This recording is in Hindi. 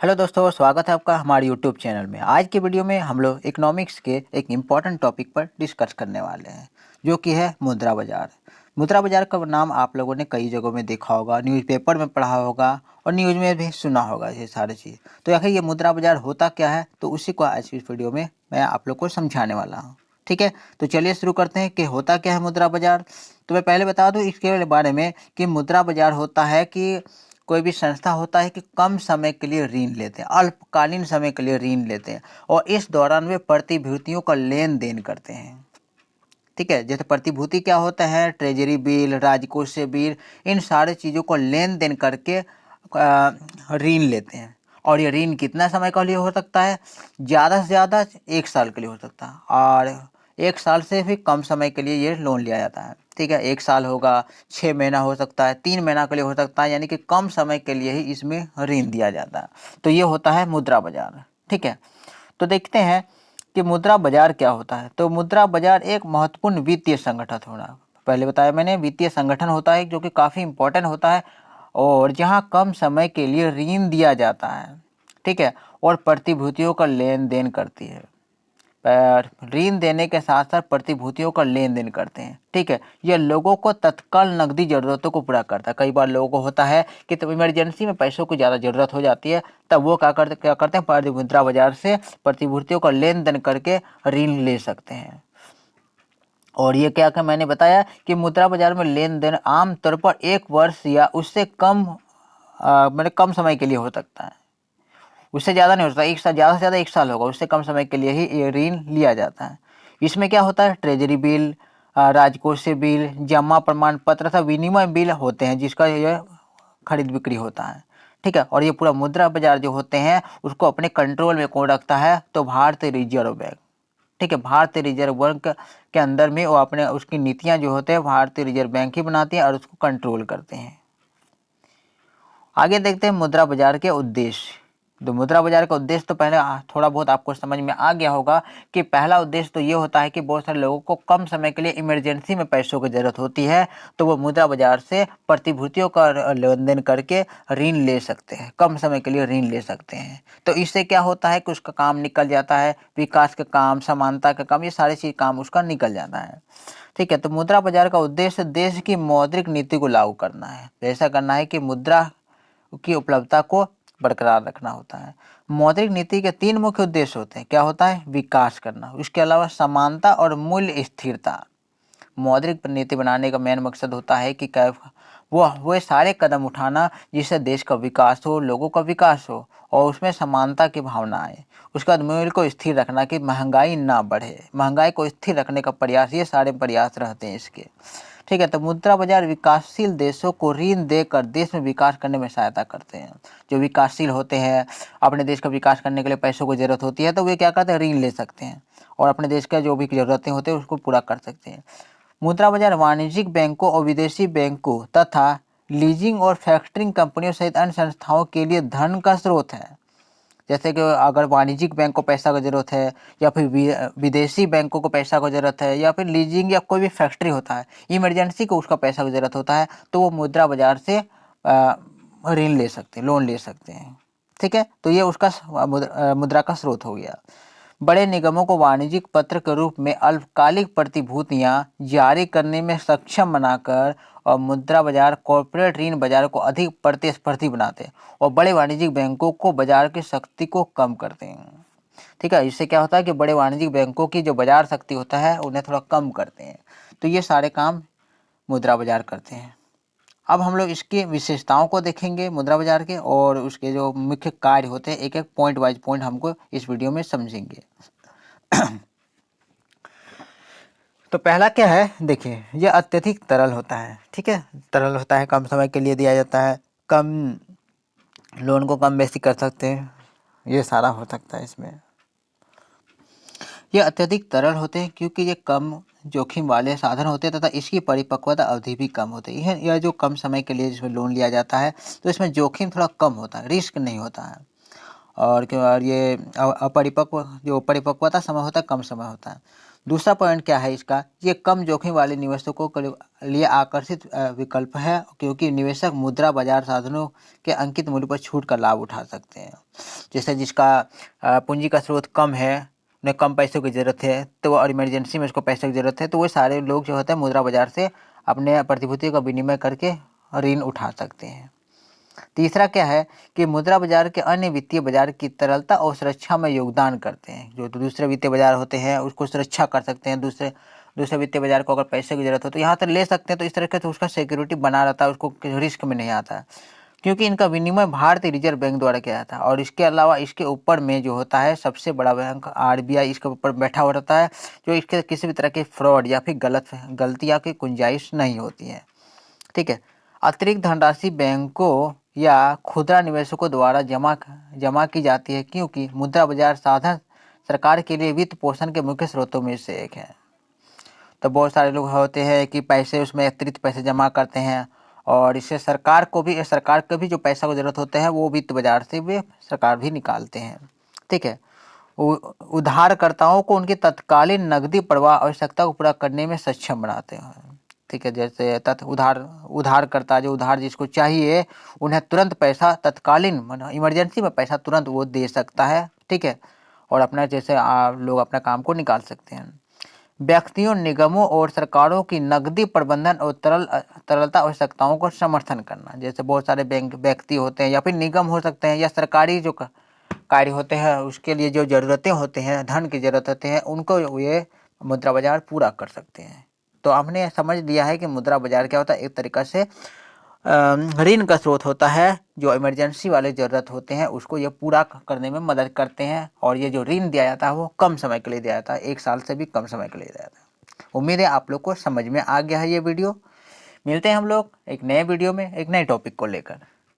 हेलो दोस्तों, स्वागत है आपका हमारे यूट्यूब चैनल में। आज की वीडियो में हम लोग इकोनॉमिक्स के एक इम्पॉर्टेंट टॉपिक पर डिस्कस करने वाले हैं, जो कि है मुद्रा बाजार। मुद्रा बाजार का नाम आप लोगों ने कई जगहों में देखा होगा, न्यूज़पेपर में पढ़ा होगा और न्यूज़ में भी सुना होगा ये सारी चीज़। तो आखिर ये मुद्रा बाजार होता क्या है, तो उसी को आज की इस वीडियो में मैं आप लोग को समझाने वाला हूँ। ठीक है, तो चलिए शुरू करते हैं कि होता क्या है मुद्रा बाजार। तो मैं पहले बता दूँ इसके बारे में कि मुद्रा बाजार होता है कि कोई भी संस्था होता है कि कम समय के लिए ऋण लेते हैं, अल्पकालीन समय के लिए ऋण लेते हैं और इस दौरान वे प्रतिभूतियों का लेन देन करते हैं। ठीक है, जैसे प्रतिभूति क्या होता है, ट्रेजरी बिल, राजकोषीय बिल, इन सारे चीज़ों को लेन देन करके ऋण लेते हैं। और ये ऋण कितना समय के लिए हो सकता है? ज़्यादा से ज़्यादा 1 साल के लिए हो सकता है और 1 साल से भी कम समय के लिए ये लोन लिया जाता है। ठीक है, 1 साल होगा, 6 महीना हो सकता है, 3 महीना के लिए हो सकता है, यानी कि कम समय के लिए ही इसमें ऋण दिया जाता है। तो ये होता है मुद्रा बाजार। ठीक है, तो देखते हैं कि मुद्रा बाजार क्या होता है। तो मुद्रा बाजार एक महत्वपूर्ण वित्तीय संगठन होना, पहले बताया मैंने, वित्तीय संगठन होता है जो कि काफ़ी इम्पोर्टेंट होता है और जहाँ कम समय के लिए ऋण दिया जाता है। ठीक है, और प्रतिभूतियों का लेन देन करती है। ऋण देने के साथ साथ प्रतिभूतियों का लेन देन करते हैं। ठीक है, यह लोगों को तत्काल नकदी ज़रूरतों को पूरा करता है। कई बार लोगों को होता है कि तब इमरजेंसी में पैसों की ज़्यादा ज़रूरत हो जाती है, तब वो क्या करते हैं, मुद्रा बाजार से प्रतिभूतियों का लेन देन करके ऋण ले सकते हैं। और ये क्या मैंने बताया कि मुद्रा बाजार में लेन देन आमतौर पर 1 वर्ष या उससे कम मतलब कम समय के लिए हो सकता है। उससे ज़्यादा नहीं हो सकता, 1 साल, ज़्यादा से ज़्यादा 1 साल होगा, उससे कम समय के लिए ही ये ऋण लिया जाता है। इसमें क्या होता है, ट्रेजरी बिल, राजकोषीय बिल, जमा प्रमाण पत्र तथा विनिमय बिल होते हैं जिसका ये खरीद बिक्री होता है। ठीक है, और ये पूरा मुद्रा बाजार जो होते हैं उसको अपने कंट्रोल में कौन रखता है, तो भारतीय रिजर्व बैंक। ठीक है, भारतीय रिजर्व बैंक के अंदर में वो अपने उसकी नीतियाँ जो होते हैं भारतीय रिजर्व बैंक ही बनाती है और उसको कंट्रोल करते हैं। आगे देखते हैं मुद्रा बाजार के उद्देश्य। तो मुद्रा बाजार का उद्देश्य तो पहले थोड़ा बहुत आपको समझ में आ गया होगा कि पहला उद्देश्य तो ये होता है कि बहुत सारे लोगों को कम समय के लिए इमरजेंसी में पैसों की ज़रूरत होती है, तो वो मुद्रा बाजार से प्रतिभूतियों का लेन देन करके ऋण ले सकते हैं, कम समय के लिए ऋण ले सकते हैं। तो इससे क्या होता है कि उसका काम निकल जाता है, विकास का काम, समानता का काम, ये सारी चीज़ काम उसका निकल जाता है। ठीक है, तो मुद्रा बाजार का उद्देश्य देश की मौद्रिक नीति को लागू करना है। ऐसा करना है कि मुद्रा की उपलब्धता को बरकरार रखना होता है। मौद्रिक नीति के 3 मुख्य उद्देश्य होते हैं। क्या होता है? विकास करना, उसके अलावा समानता और मूल्य स्थिरता। मौद्रिक नीति बनाने का मेन मकसद होता है कि वो सारे कदम उठाना जिससे देश का विकास हो, लोगों का विकास हो और उसमें समानता की भावना आए। उसके बाद मूल्य को स्थिर रखना कि महंगाई ना बढ़े, महंगाई को स्थिर रखने का प्रयास, ये सारे प्रयास रहते हैं इसके। ठीक है, तो मुद्रा बाजार विकासशील देशों को ऋण देकर देश में विकास करने में सहायता करते हैं। जो विकासशील होते हैं, अपने देश का विकास करने के लिए पैसों की ज़रूरत होती है, तो वे क्या करते हैं, ऋण ले सकते हैं और अपने देश का जो भी ज़रूरतें होती हैं उसको पूरा कर सकते हैं। मुद्रा बाजार वाणिज्यिक बैंकों और विदेशी बैंकों तथा लीजिंग और फैक्टरिंग कंपनियों सहित अन्य संस्थाओं के लिए धन का स्रोत है। जैसे कि अगर वाणिज्यिक बैंक को पैसा की ज़रूरत है या फिर विदेशी बैंकों को पैसा की ज़रूरत है या फिर लीजिंग या कोई भी फैक्ट्री होता है, इमरजेंसी को उसका पैसा की ज़रूरत होता है, तो वो मुद्रा बाजार से ऋण ले सकते हैं, लोन ले सकते हैं। ठीक है, तो ये उसका मुद्रा का स्रोत हो गया। बड़े निगमों को वाणिज्यिक पत्र के रूप में अल्पकालिक प्रतिभूतियां जारी करने में सक्षम बनाकर और मुद्रा बाजार कॉर्पोरेट ऋण बाजार को अधिक प्रतिस्पर्धी बनाते हैं और बड़े वाणिज्यिक बैंकों को बाजार की शक्ति को कम करते हैं। ठीक है, इससे क्या होता है कि बड़े वाणिज्यिक बैंकों की जो बाजार शक्ति होता है उन्हें थोड़ा कम करते हैं। तो ये सारे काम मुद्रा बाजार करते हैं। अब हम लोग इसकी विशेषताओं को देखेंगे मुद्रा बाजार के, और उसके जो मुख्य कार्य होते हैं, एक एक पॉइंट वाइज पॉइंट हमको इस वीडियो में समझेंगे। तो पहला क्या है, देखिए, यह अत्यधिक तरल होता है। ठीक है, तरल होता है, कम समय के लिए दिया जाता है, कम लोन को कम बेसी कर सकते हैं, ये सारा हो सकता है इसमें। ये अत्यधिक तरल होते हैं क्योंकि ये कम जोखिम वाले साधन होते हैं तथा इसकी परिपक्वता अवधि भी कम होती है। यह जो कम समय के लिए जिसमें लोन लिया जाता है तो इसमें जोखिम थोड़ा कम होता है, रिस्क नहीं होता है। और ये अपरिपक्व जो परिपक्वता समय होता है कम समय होता है। दूसरा पॉइंट क्या है इसका, ये कम जोखिम वाले निवेशकों के लिए आकर्षित विकल्प है, क्योंकि निवेशक मुद्रा बाजार साधनों के अंकित मूल्य पर छूट का लाभ उठा सकते हैं। जैसे जिसका पूंजी का स्रोत कम है, उन्हें कम पैसों की ज़रूरत है, तो और इमरजेंसी में उसको पैसों की ज़रूरत है, तो वो सारे लोग जो होते हैं मुद्रा बाजार से अपने प्रतिभूतियों का विनिमय करके ऋण उठा सकते हैं। तीसरा क्या है कि मुद्रा बाजार के अन्य वित्तीय बाजार की तरलता और सुरक्षा में योगदान करते हैं। जो दूसरे वित्तीय बाजार होते हैं उसको सुरक्षा कर सकते हैं। दूसरे दूसरे वित्तीय बाजार को अगर पैसे की जरूरत हो तो यहाँ तक ले सकते हैं, तो इस तरह से उसका सिक्योरिटी बना रहता है, उसको रिस्क में नहीं आता, क्योंकि इनका विनिमय भारतीय रिजर्व बैंक द्वारा किया जाता है। और इसके अलावा इसके ऊपर में जो होता है सबसे बड़ा बैंक RBI इसके ऊपर बैठा हुआ रहता है, जो इसके किसी भी तरह के फ्रॉड या फिर गलतियाँ की गुंजाइश नहीं होती है। ठीक है। अतिरिक्त धनराशि बैंकों या खुदरा निवेशकों द्वारा जमा की जाती है, क्योंकि मुद्रा बाजार साधन सरकार के लिए वित्त पोषण के मुख्य स्रोतों में से एक है। तो बहुत सारे लोग होते हैं कि पैसे उसमें अतिरिक्त पैसे जमा करते हैं, और इससे सरकार को भी जो पैसा की जरूरत होता है वो वित्त बाजार से भी सरकार भी निकालते हैं। ठीक है। उधारकर्ताओं को उनकी तत्कालीन नकदी प्रवाह आवश्यकता को पूरा करने में सक्षम बनाते हैं। ठीक है। जैसे उधारकर्ता जो उधार जिसको चाहिए उन्हें तुरंत पैसा तत्कालीन इमरजेंसी में पैसा तुरंत वो दे सकता है। ठीक है। और अपना जैसे लोग अपना काम को निकाल सकते हैं। व्यक्तियों, निगमों और सरकारों की नकदी प्रबंधन और तरलता आवश्यकताओं को समर्थन करना। जैसे बहुत सारे बैंक व्यक्ति होते हैं या फिर निगम हो सकते हैं या सरकारी जो कार्य होते हैं, उसके लिए जो ज़रूरतें होते हैं, धन की ज़रूरत होते हैं, उनको ये मुद्रा बाजार पूरा कर सकते हैं। तो हमने समझ लिया है कि मुद्रा बाजार क्या होता है। एक तरीक़ा से ऋण का स्रोत होता है, जो इमरजेंसी वाले ज़रूरत होते हैं उसको ये पूरा करने में मदद करते हैं। और ये जो ऋण दिया जाता है वो कम समय के लिए दिया जाता है, 1 साल से भी कम समय के लिए दिया जाता है। उम्मीद है आप लोग को समझ में आ गया है ये वीडियो। मिलते हैं हम लोग एक नए वीडियो में एक नए टॉपिक को लेकर।